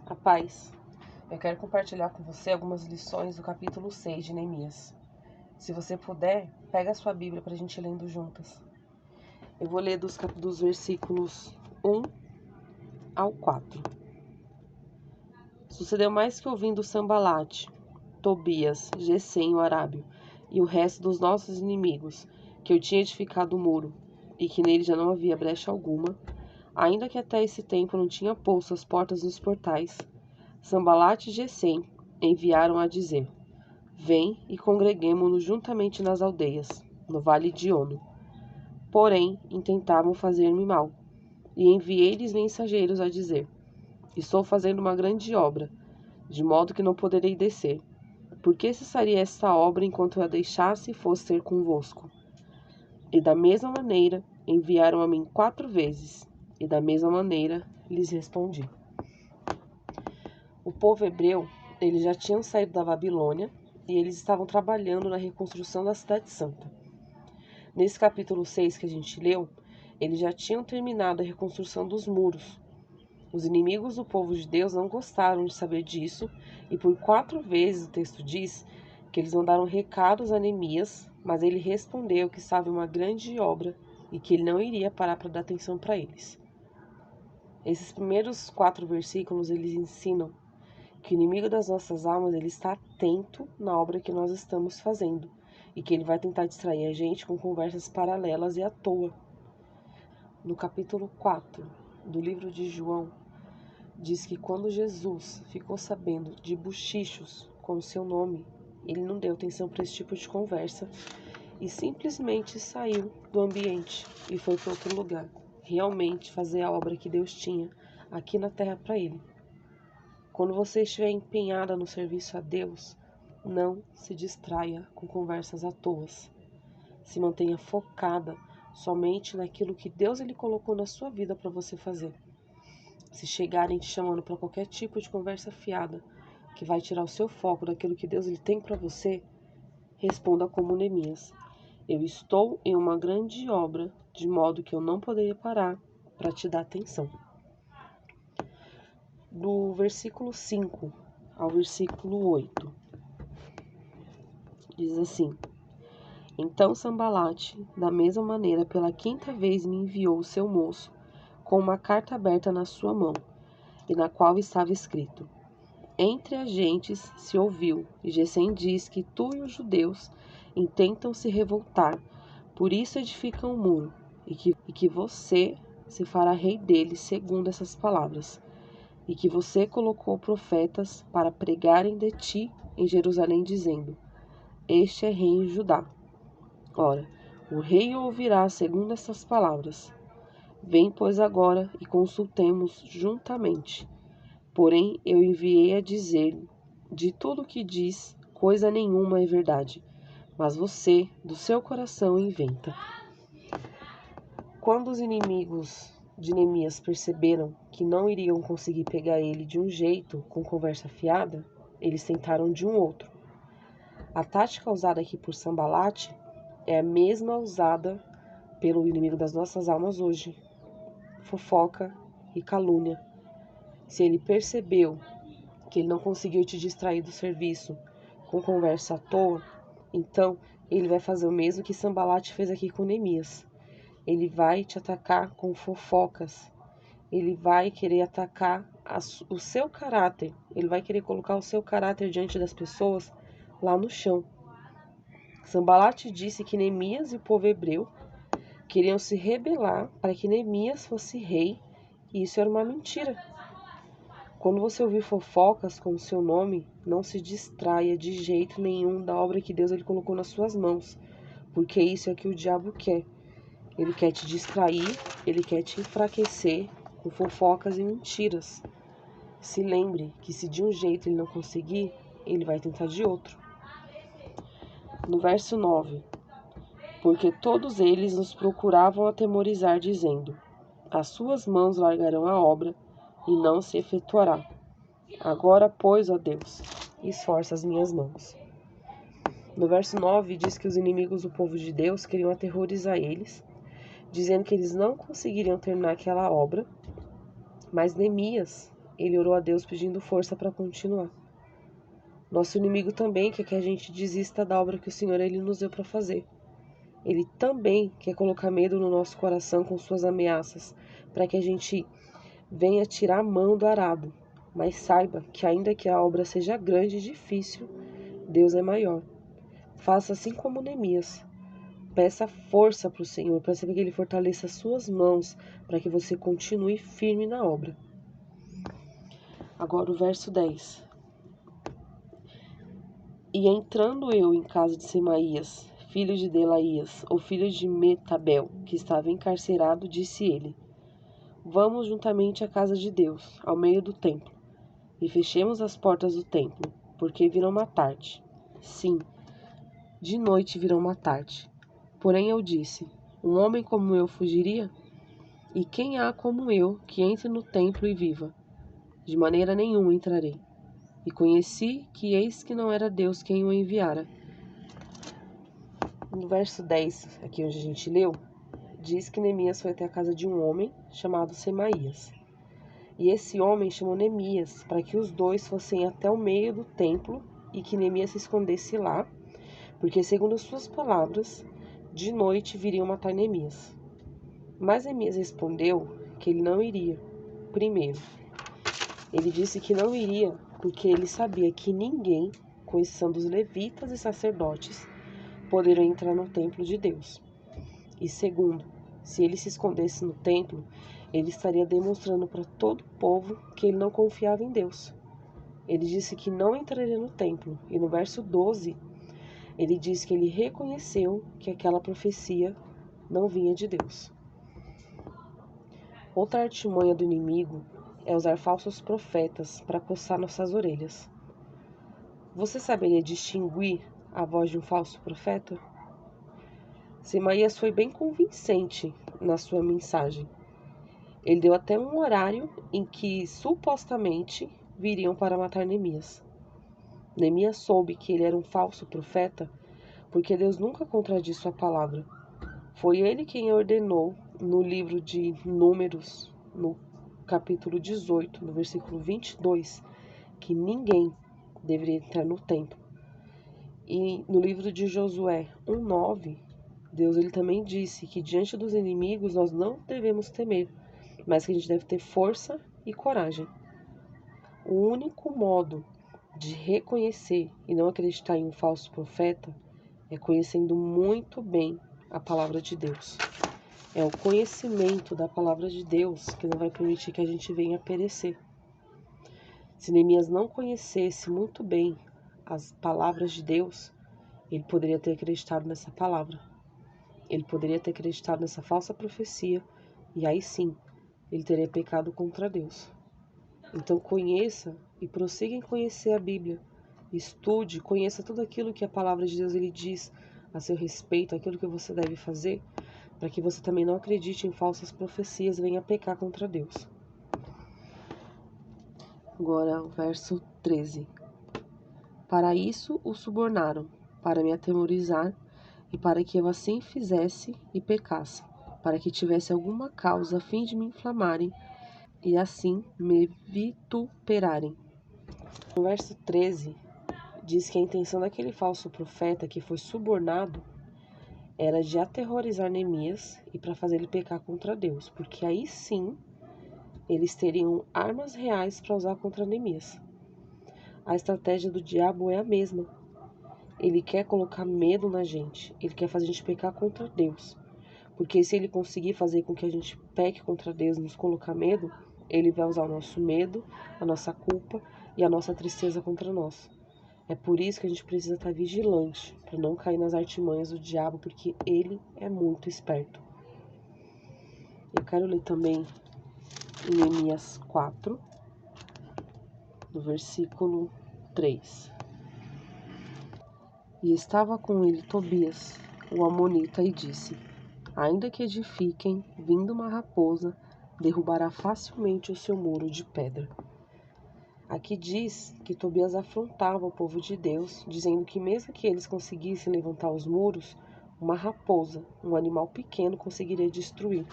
A paz. Eu quero compartilhar com você algumas lições do capítulo 6 de Neemias. Se você puder, pega a sua Bíblia para a gente ir lendo juntas. Eu vou ler dos versículos 1 ao 4. Sucedeu mais que ouvindo Sambalate, Tobias, Gesem o Arábio e o resto dos nossos inimigos, que eu tinha edificado o muro, e que nele já não havia brecha alguma, ainda que até esse tempo não tinha posto as portas nos portais, Sambalate e Gesem enviaram a dizer: Vem e congreguemo-nos juntamente nas aldeias, no vale de Ono. Porém, intentavam fazer-me mal, e enviei-lhes mensageiros a dizer: Estou fazendo uma grande obra, de modo que não poderei descer. Por que cessaria esta obra enquanto eu a deixasse e fosse ter convosco? E da mesma maneira enviaram a mim 4 vezes, e da mesma maneira lhes respondi. O povo hebreu, eles já tinham saído da Babilônia e eles estavam trabalhando na reconstrução da Cidade Santa. Nesse capítulo 6 que a gente leu, eles já tinham terminado a reconstrução dos muros. Os inimigos do povo de Deus não gostaram de saber disso e por 4 vezes o texto diz que eles mandaram recados a Neemias, mas ele respondeu que estava em uma grande obra e que ele não iria parar para dar atenção para eles. Esses primeiros 4 versículos, eles ensinam que o inimigo das nossas almas, ele está atento na obra que nós estamos fazendo e que ele vai tentar distrair a gente com conversas paralelas e à toa. No capítulo 4 do livro de João, diz que quando Jesus ficou sabendo de bochichos com o seu nome, ele não deu atenção para esse tipo de conversa e simplesmente saiu do ambiente e foi para outro lugar, realmente fazer a obra que Deus tinha aqui na terra para ele. Quando você estiver empenhada no serviço a Deus, não se distraia com conversas à toa. Se mantenha focada somente naquilo que Deus ele colocou na sua vida para você fazer. Se chegarem te chamando para qualquer tipo de conversa fiada, que vai tirar o seu foco daquilo que Deus ele tem para você, responda como Neemias: Eu estou em uma grande obra, de modo que eu não poderia parar para te dar atenção. Do versículo 5 ao versículo 8, diz assim: Então Sambalate, da mesma maneira, pela 5ª vez me enviou o seu moço, com uma carta aberta na sua mão, e na qual estava escrito: Entre as gentes se ouviu, e Gesem diz que tu e os judeus intentam se revoltar, por isso edificam o muro, e que você se fará rei deles segundo essas palavras, e que você colocou profetas para pregarem de ti em Jerusalém, dizendo: Este é rei em Judá. Ora, o rei ouvirá segundo essas palavras. Vem, pois, agora e consultemos juntamente. Porém, eu enviei a dizer, de tudo o que diz, coisa nenhuma é verdade, mas você, do seu coração, inventa. Quando os inimigos de Neemias perceberam que não iriam conseguir pegar ele de um jeito, com conversa fiada, eles tentaram de um outro. A tática usada aqui por Sambalate é a mesma usada pelo inimigo das nossas almas hoje: fofoca e calúnia. Se ele percebeu que ele não conseguiu te distrair do serviço com conversa à toa, então ele vai fazer o mesmo que Sambalate fez aqui com Neemias. Ele vai te atacar com fofocas. Ele vai querer atacar o seu caráter. Ele vai querer colocar o seu caráter diante das pessoas lá no chão. Sambalate disse que Neemias e o povo hebreu queriam se rebelar para que Neemias fosse rei, e isso era uma mentira. Quando você ouvir fofocas com o seu nome, não se distraia de jeito nenhum da obra que Deus ele colocou nas suas mãos, porque isso é o que o diabo quer. Ele quer te distrair, ele quer te enfraquecer com fofocas e mentiras. Se lembre que se de um jeito ele não conseguir, ele vai tentar de outro. No verso 9, porque todos eles nos procuravam atemorizar, dizendo: As suas mãos largarão a obra, e não se efetuará. Agora, pois, ó Deus, esforça as minhas mãos. No verso 9 diz que os inimigos do povo de Deus queriam aterrorizar eles, dizendo que eles não conseguiriam terminar aquela obra, mas Neemias, ele orou a Deus pedindo força para continuar. Nosso inimigo também quer que a gente desista da obra que o Senhor ele nos deu para fazer. Ele também quer colocar medo no nosso coração com suas ameaças, para que a gente venha tirar a mão do arado. Mas saiba que ainda que a obra seja grande e difícil, Deus é maior. Faça assim como Neemias. Peça força para o Senhor, para saber que Ele fortaleça as suas mãos, para que você continue firme na obra. Agora o verso 10. E entrando eu em casa de Semaías, filho de Delaías, ou filho de Metabel, que estava encarcerado, disse ele: Vamos juntamente à casa de Deus, ao meio do templo, e fechemos as portas do templo, porque virão matar-te. Sim, de noite virão matar-te. Porém eu disse: Um homem como eu fugiria? E quem há como eu que entre no templo e viva? De maneira nenhuma entrarei. E conheci que eis que não era Deus quem o enviara. No verso 10, aqui onde a gente leu, diz que Neemias foi até a casa de um homem chamado Semaías. E esse homem chamou Neemias para que os dois fossem até o meio do templo e que Neemias se escondesse lá, porque, segundo suas palavras, de noite viriam matar Neemias. Mas Neemias respondeu que ele não iria. Primeiro, ele disse que não iria porque ele sabia que ninguém, com exceção dos levitas e sacerdotes, poderiam entrar no templo de Deus. E segundo, se ele se escondesse no templo, ele estaria demonstrando para todo o povo que ele não confiava em Deus. Ele disse que não entraria no templo, e no verso 12, ele diz que ele reconheceu que aquela profecia não vinha de Deus. Outra artimanha do inimigo é usar falsos profetas para coçar nossas orelhas. Você saberia distinguir a voz de um falso profeta? Semaías foi bem convincente na sua mensagem. Ele deu até um horário em que supostamente viriam para matar Neemias. Neemias soube que ele era um falso profeta porque Deus nunca contradiz sua palavra. Foi ele quem ordenou no livro de Números, no capítulo 18, no versículo 22, que ninguém deveria entrar no templo. E no livro de Josué 1:9, Deus ele também disse que diante dos inimigos nós não devemos temer, mas que a gente deve ter força e coragem. O único modo de reconhecer e não acreditar em um falso profeta é conhecendo muito bem a palavra de Deus. É o conhecimento da palavra de Deus que não vai permitir que a gente venha perecer. Se Neemias não conhecesse muito bem as palavras de Deus, ele poderia ter acreditado nessa palavra. Ele poderia ter acreditado nessa falsa profecia e aí sim, ele teria pecado contra Deus. Então conheça e prossiga em conhecer a Bíblia. Estude, conheça tudo aquilo que a palavra de Deus ele diz a seu respeito, aquilo que você deve fazer, para que você também não acredite em falsas profecias e venha pecar contra Deus. Agora o verso 13. Para isso o subornaram, para me atemorizar e para que eu assim fizesse e pecasse, para que tivesse alguma causa a fim de me inflamarem e assim me vituperarem. No verso 13, diz que a intenção daquele falso profeta que foi subornado era de aterrorizar Neemias e para fazer ele pecar contra Deus, porque aí sim eles teriam armas reais para usar contra Neemias. A estratégia do diabo é a mesma. Ele quer colocar medo na gente, ele quer fazer a gente pecar contra Deus. Porque se ele conseguir fazer com que a gente peque contra Deus e nos colocar medo, ele vai usar o nosso medo, a nossa culpa e a nossa tristeza contra nós. É por isso que a gente precisa estar vigilante, para não cair nas artimanhas do diabo, porque ele é muito esperto. Eu quero ler também em Neemias 4, no versículo 3. E estava com ele Tobias, o amonita, e disse: Ainda que edifiquem, vindo uma raposa, derrubará facilmente o seu muro de pedra. Aqui diz que Tobias afrontava o povo de Deus, dizendo que mesmo que eles conseguissem levantar os muros, uma raposa, um animal pequeno, conseguiria destruir.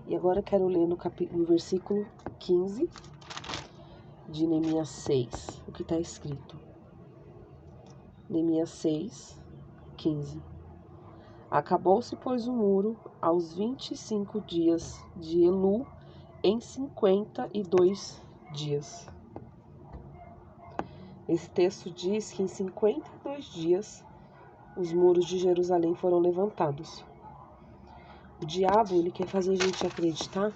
E agora eu quero ler no versículo 15, de Neemias 6, o que está escrito. Neemias 6, 15. Acabou-se, pois, o muro aos 25 dias de Elu, em 52 dias. Esse texto diz que em 52 dias os muros de Jerusalém foram levantados. O diabo, ele quer fazer a gente acreditar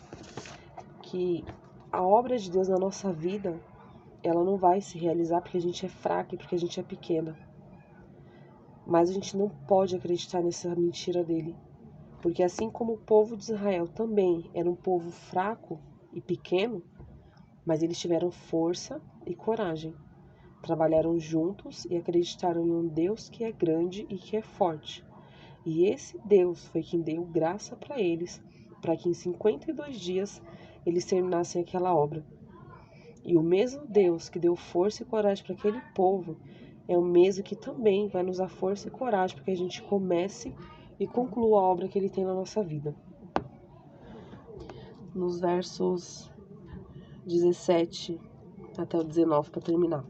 que a obra de Deus na nossa vida, ela não vai se realizar porque a gente é fraca e porque a gente é pequena. Mas a gente não pode acreditar nessa mentira dele. Porque assim como o povo de Israel também era um povo fraco e pequeno, mas eles tiveram força e coragem. Trabalharam juntos e acreditaram em um Deus que é grande e que é forte. E esse Deus foi quem deu graça para eles, para que em 52 dias eles terminassem aquela obra. E o mesmo Deus que deu força e coragem para aquele povo é o mesmo que também vai nos dar força e coragem para que a gente comece e conclua a obra que Ele tem na nossa vida. Nos versos 17 até o 19, para terminar.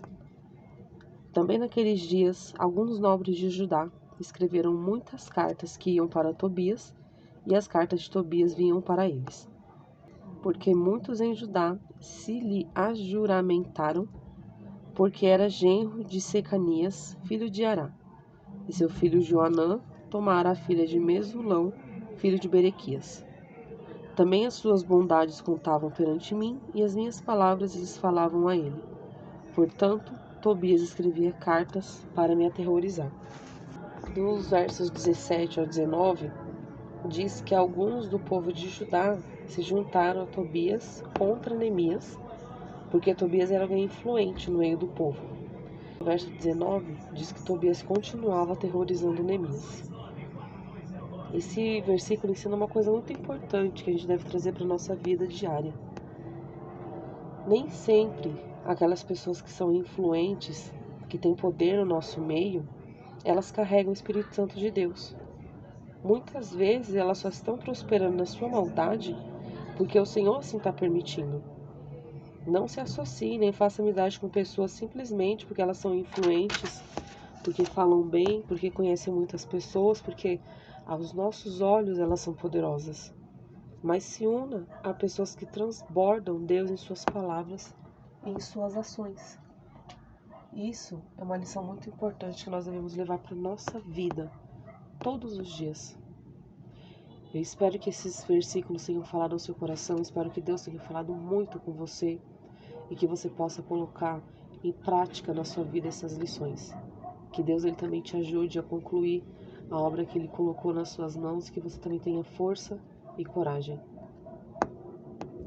Também naqueles dias, alguns nobres de Judá escreveram muitas cartas que iam para Tobias, e as cartas de Tobias vinham para eles. Porque muitos em Judá se lhe ajuramentaram, porque era genro de Secanias, filho de Ará, e seu filho Joanã tomara a filha de Mesulão, filho de Berequias. Também as suas bondades contavam perante mim, e as minhas palavras lhes falavam a ele. Portanto, Tobias escrevia cartas para me aterrorizar. Dos versos 17 ao 19, diz que alguns do povo de Judá se juntaram a Tobias contra Neemias, porque Tobias era alguém influente no meio do povo. No verso 19, diz que Tobias continuava aterrorizando Neemias. Esse versículo ensina uma coisa muito importante que a gente deve trazer para a nossa vida diária. Nem sempre aquelas pessoas que são influentes, que têm poder no nosso meio, elas carregam o Espírito Santo de Deus. Muitas vezes elas só estão prosperando na sua maldade porque o Senhor assim está permitindo. Não se associe nem faça amizade com pessoas simplesmente porque elas são influentes, porque falam bem, porque conhecem muitas pessoas, porque aos nossos olhos elas são poderosas. Mas se una a pessoas que transbordam Deus em suas palavras e em suas ações. Isso é uma lição muito importante que nós devemos levar para a nossa vida, todos os dias. Eu espero que esses versículos tenham falado ao seu coração, espero que Deus tenha falado muito com você e que você possa colocar em prática na sua vida essas lições. Que Deus ele também te ajude a concluir a obra que Ele colocou nas suas mãos e que você também tenha força e coragem.